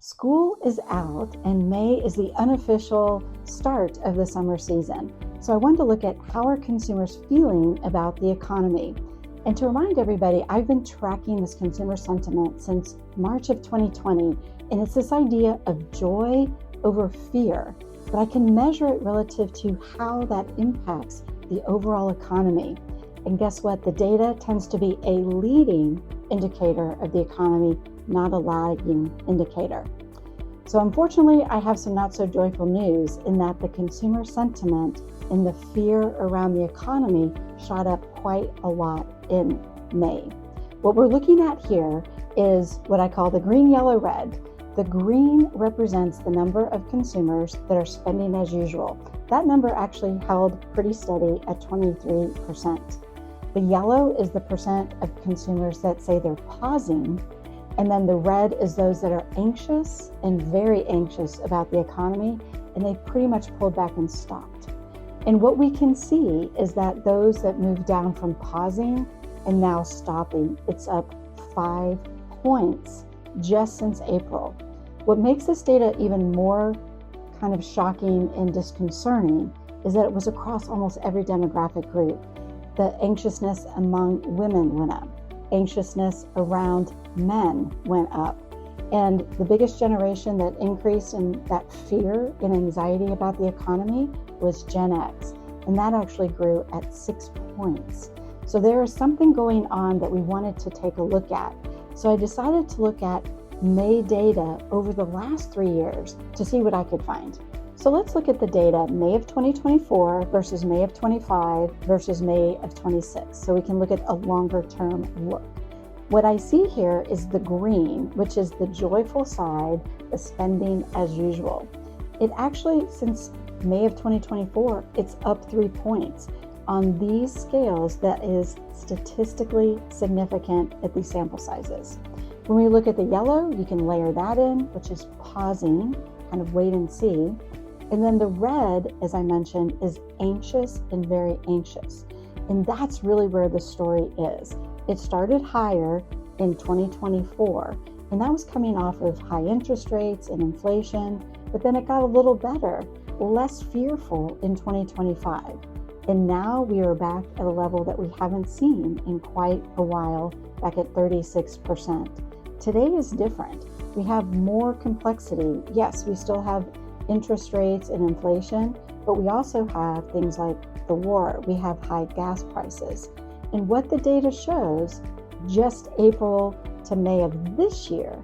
School is out and May is the unofficial start of the summer season. So I wanted to look at how are consumers feeling about the economy. And to remind everybody, I've been tracking this consumer sentiment since March of 2020, and it's this idea of joy over fear, but I can measure it relative to how that impacts the overall economy. And guess what? The data tends to be a leading indicator of the economy, not a lagging indicator. So unfortunately, I have some not so joyful news in that the consumer sentiment and the fear around the economy shot up quite a lot in May. What we're looking at here is what I call the green, yellow, red. The green represents the number of consumers that are spending as usual. That number actually held pretty steady at 23%. The yellow is the percent of consumers that say they're pausing. And then the red is those that are anxious and very anxious about the economy, and they pretty much pulled back and stopped. And what we can see is that those that moved down from pausing and now stopping, it's up 5 points just since April. What makes this data even more kind of shocking and disconcerting is that it was across almost every demographic group. The anxiousness among women went up. Anxiousness around men went up. And the biggest generation that increased in that fear and anxiety about the economy was Gen X. And that actually grew at 6 points. So there is something going on that we wanted to take a look at. So I decided to look at May data over the last 3 years to see what I could find. So let's look at the data, May of 2024 versus May of 25 versus May of 26. So we can look at a longer term look. What I see here is the green, which is the joyful side, the spending as usual. It actually, since May of 2024, it's up 3 points. On these scales, that is statistically significant at these sample sizes. When we look at the yellow, you can layer that in, which is pausing, kind of wait and see. And then the red, as I mentioned, is anxious and very anxious. And that's really where the story is. It started higher in 2024, and that was coming off of high interest rates and inflation, but then it got a little better, less fearful in 2025. And now we are back at a level that we haven't seen in quite a while, back at 36%. Today is different. We have more complexity. Yes, we still have interest rates and inflation, but we also have things like the war. We have high gas prices. And what the data shows, just April to May of this year,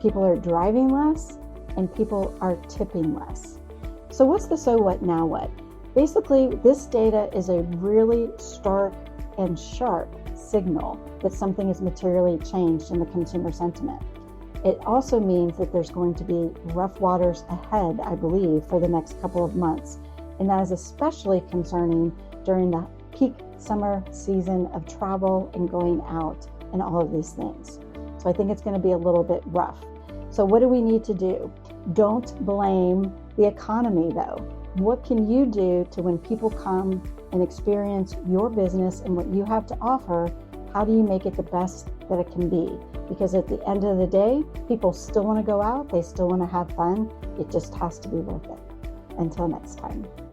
people are driving less and people are tipping less. So what's the so what, now what? Basically, this data is a really stark and sharp signal that something has materially changed in the consumer sentiment. It also means that there's going to be rough waters ahead, I believe, for the next couple of months. And that is especially concerning during the peak summer season of travel and going out and all of these things. So I think it's going to be a little bit rough. So what do we need to do? Don't blame the economy, though. What can you do to, when people come and experience your business and what you have to offer, how do you make it the best that it can be? Because at the end of the day, people still want to go out, they still want to have fun. It just has to be worth it. Until next time.